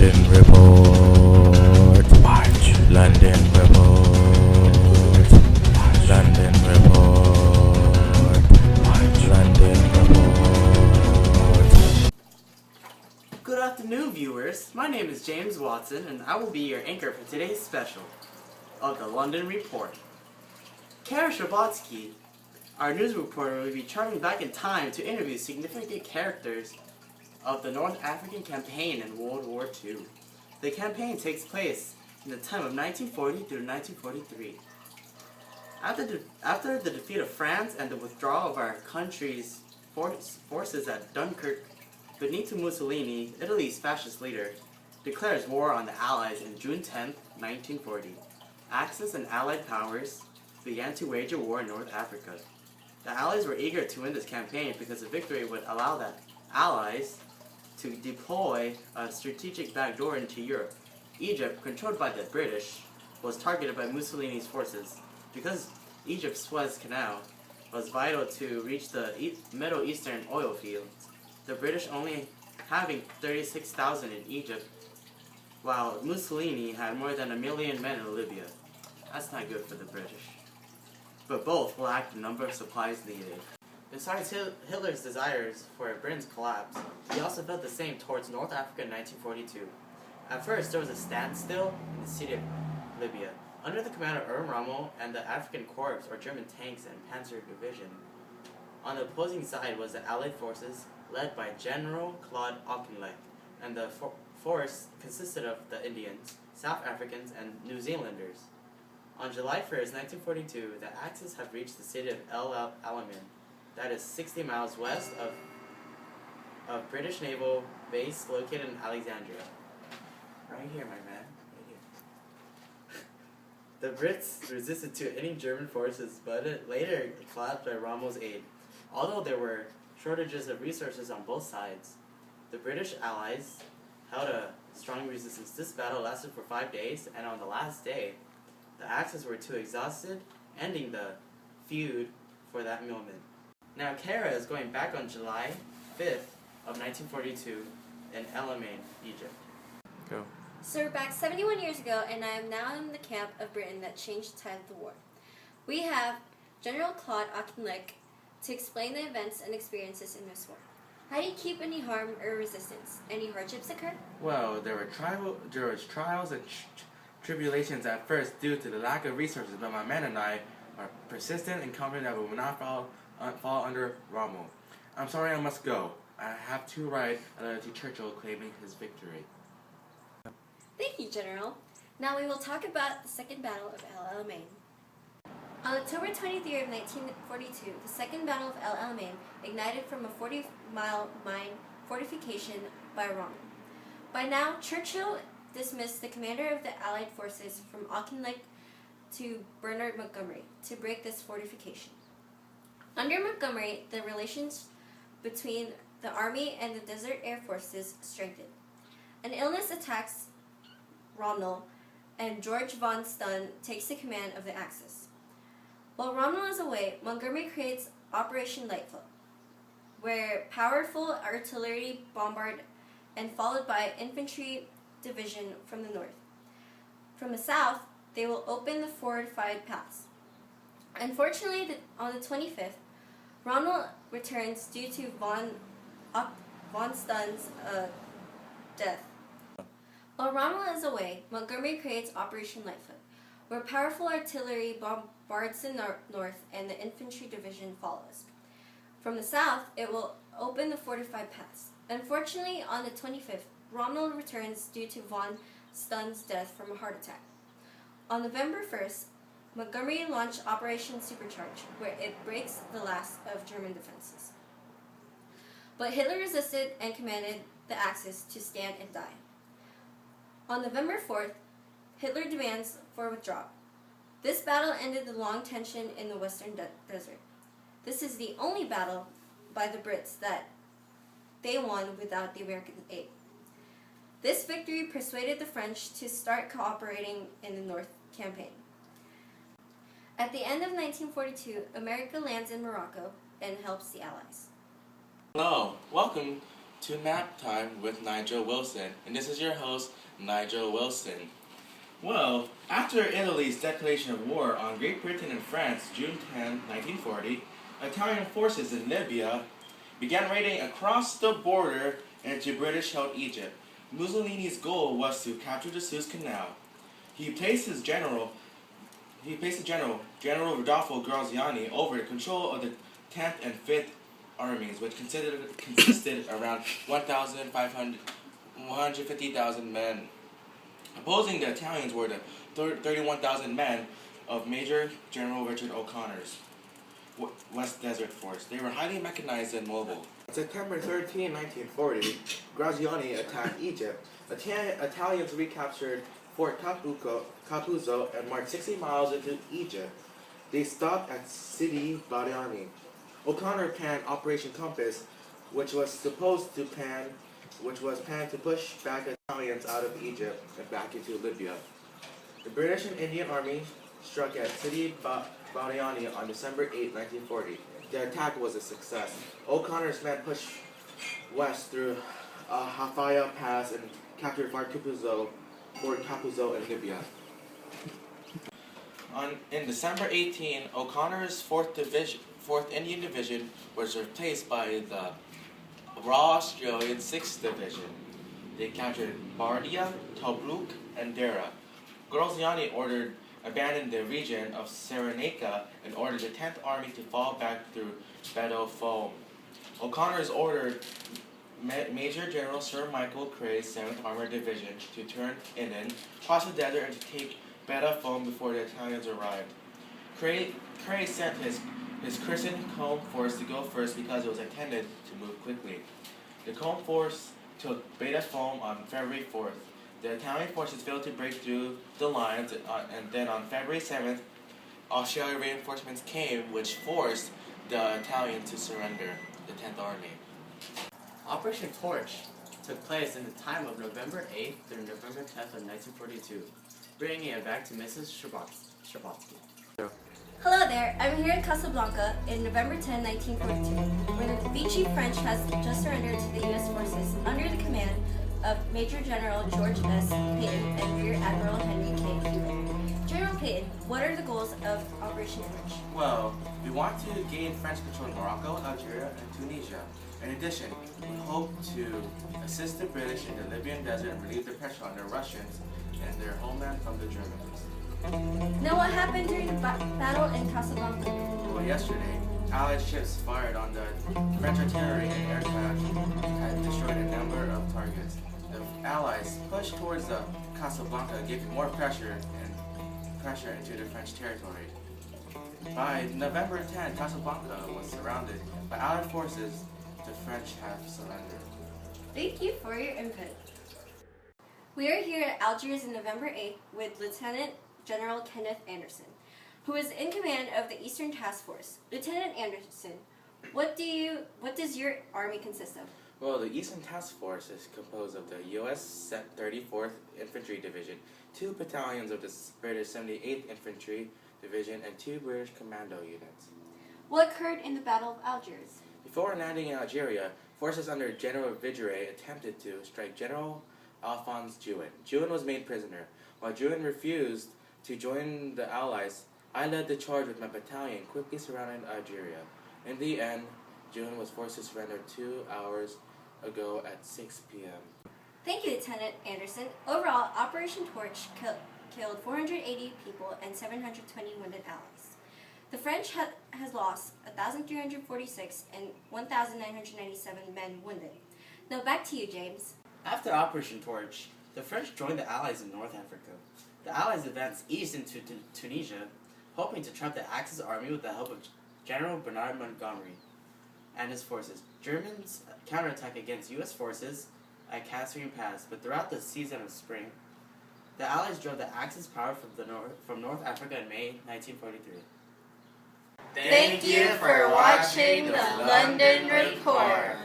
London Report. Watch. London Report. Watch. London Report. Watch. London Report. Good afternoon, viewers. My name is James Watson, and I will be your anchor for today's special of the London Report. Cara Scherbatsky, our news reporter, will be traveling back in time to interview significant characters of the North African campaign in World War II. The campaign takes place in the time of 1940 through 1943. After the defeat of France and the withdrawal of our country's forces at Dunkirk, Benito Mussolini, Italy's fascist leader, declares war on the Allies on June 10, 1940. Axis and Allied powers began to wage a war in North Africa. The Allies were eager to win this campaign because the victory would allow the Allies to deploy a strategic backdoor into Europe. Egypt, controlled by the British, was targeted by Mussolini's forces. Because Egypt's Suez Canal was vital to reach the Middle Eastern oil fields, the British only having 36,000 in Egypt, while Mussolini had more than 1 million men in Libya. That's not good for the British. But both lacked the number of supplies needed. Besides Hitler's desires for Britain's collapse, he also felt the same towards North Africa in 1942. At first, there was a standstill in the city of Libya, under the command of Rommel and the African Corps, or German tanks and Panzer Division. On the opposing side was the Allied forces, led by General Claude Auchinleck, and the force consisted of the Indians, South Africans, and New Zealanders. On July 1st, 1942, the Axis had reached the city of El Alamein, that is 60 miles west of British naval base located in Alexandria. Right here, my man. Right here. The Brits resisted to any German forces, but it later collapsed by Rommel's aid. Although there were shortages of resources on both sides, the British allies held a strong resistance. This battle lasted for 5 days, and on the last day, the Axis were too exhausted, ending the feud for that moment. Now, Cara is going back on July 5th of 1942 in El Alamein, Egypt. Go. So we're back 71 years ago, and I am now in the camp of Britain that changed the tide of the war. We have General Claude Auchinleck to explain the events and experiences in this war. How do you keep any harm or resistance? Any hardships occur? Well, there was trials and tribulations at first due to the lack of resources, but my men and I are persistent and confident that we will not fall under Rommel. I'm sorry, I must go. I have to write a letter to Churchill claiming his victory. Thank you, General. Now we will talk about the Second Battle of El Alamein. On October 23rd of 1942, the Second Battle of El Alamein ignited from a 40-mile mine fortification by Rommel. By now, Churchill dismissed the commander of the Allied forces from Auchinleck to Bernard Montgomery to break this fortification. Under Montgomery, the relations between the army and the Desert Air Forces strengthened. An illness attacks Rommel, and George von Stun takes the command of the Axis. While Rommel is away, Montgomery creates Operation Lightfoot, where powerful artillery bombard and followed by infantry division from the north. From the south, they will open the fortified paths. Unfortunately, on the 25th, Rommel returns due to von Stun's death. While Rommel is away, Montgomery creates Operation Lightfoot, where powerful artillery bombards the north and the infantry division follows. From the south, it will open the fortified paths. Unfortunately, on the 25th, Rommel returns due to von Stun's death from a heart attack. On November 1st, Montgomery launched Operation Supercharge, where it breaks the last of German defenses. But Hitler resisted and commanded the Axis to stand and die. On November 4th, Hitler demands for withdrawal. This battle ended the long tension in the Western Desert. This is the only battle by the Brits that they won without the American aid. This victory persuaded the French to start cooperating in the North Campaign. At the end of 1942, America lands in Morocco and helps the Allies. Hello, welcome to Nap Time with Nigel Wilson, and this is your host, Nigel Wilson. Well, after Italy's declaration of war on Great Britain and France, June 10, 1940, Italian forces in Libya began raiding across the border into British-held Egypt. Mussolini's goal was to capture the Suez Canal. He placed the general, General Rodolfo Graziani, over the control of the 10th and 5th armies, which consisted around 150,000 men. Opposing the Italians were the 31,000 men of Major General Richard O'Connor's West Desert Force. They were highly mechanized and mobile. On September 13, 1940, Graziani attacked Egypt. Italians recaptured Fort Capuzzo and marched 60 miles into Egypt. They stopped at Sidi Barani. O'Connor planned Operation Compass, which was planned to push back Italians out of Egypt and back into Libya. The British and Indian Army struck at Sidi Barani on December 8, 1940. The attack was a success. O'Connor's men pushed west through Hafaya Pass and captured Fort Capuzzo in Libya. In December 18, O'Connor's 4th Indian Division was replaced by the Royal Australian 6th Division. They captured Bardia, Tobruk, and Dera. Graziani abandoned the region of Cyrenaica and ordered the 10th Army to fall back through Bedo Foam. O'Connor's ordered Major General Sir Michael Cray's 7th Armored Division to turn inland, cross the desert, and to take Bedo Foam before the Italians arrived. Cray sent his christened Khov force to go first because it was intended to move quickly. The Khov force took Bedo Foam on February 4th. The Italian forces failed to break through the lines, and then on February 7th, Australian reinforcements came, which forced the Italians to surrender, the 10th Army. Operation Torch took place in the time of November 8th through November 10th of 1942, bringing it back to Mrs. Scherbatsky. Hello there, I'm here in Casablanca in November 10, 1942, where the Vichy French has just surrendered to the U.S. forces under the command of Major General George S. Patton and Rear Admiral Henry K. Hewitt. General Patton, what are the goals of Operation Torch? Well, we want to gain French control in Morocco, Algeria, and Tunisia. In addition, we hope to assist the British in the Libyan desert and relieve the pressure on the Russians and their homeland from the Germans. Now what happened during the battle in Casablanca? Well, yesterday, Allied ships fired on the French artillery and aircraft had destroyed a number of targets. The Allies pushed towards the Casablanca, giving more pressure into the French territory. By November 10, Casablanca was surrounded by Allied forces. The French have surrendered. Thank you for your input. We are here at Algiers on November 8th with Lieutenant General Kenneth Anderson, who is in command of the Eastern Task Force. Lieutenant Anderson, what does your army consist of? Well, the Eastern Task Force is composed of the U.S. 34th Infantry Division, 2 battalions of the British 78th Infantry Division, and 2 British commando units. What occurred in the Battle of Algiers? Before landing in Algeria, forces under General Vigeray attempted to strike General Alphonse Juin. Juin was made prisoner. While Juin refused to join the Allies, I led the charge with my battalion, quickly surrounding Algeria. In the end, Juin was forced to surrender 2 hours ago at 6 p.m. Thank you, Lieutenant Anderson. Overall, Operation Torch killed 480 people and 720 wounded allies. The French has lost 1,346 and 1,997 men wounded. Now back to you, James. After Operation Torch, the French joined the Allies in North Africa. The Allies advanced east into Tunisia, hoping to trap the Axis army with the help of General Bernard Montgomery and his forces. Germans counterattacked against U.S. forces at Kasserine Pass, but throughout the season of spring, the Allies drove the Axis power from North Africa in May 1943. Thank you for watching the London Report.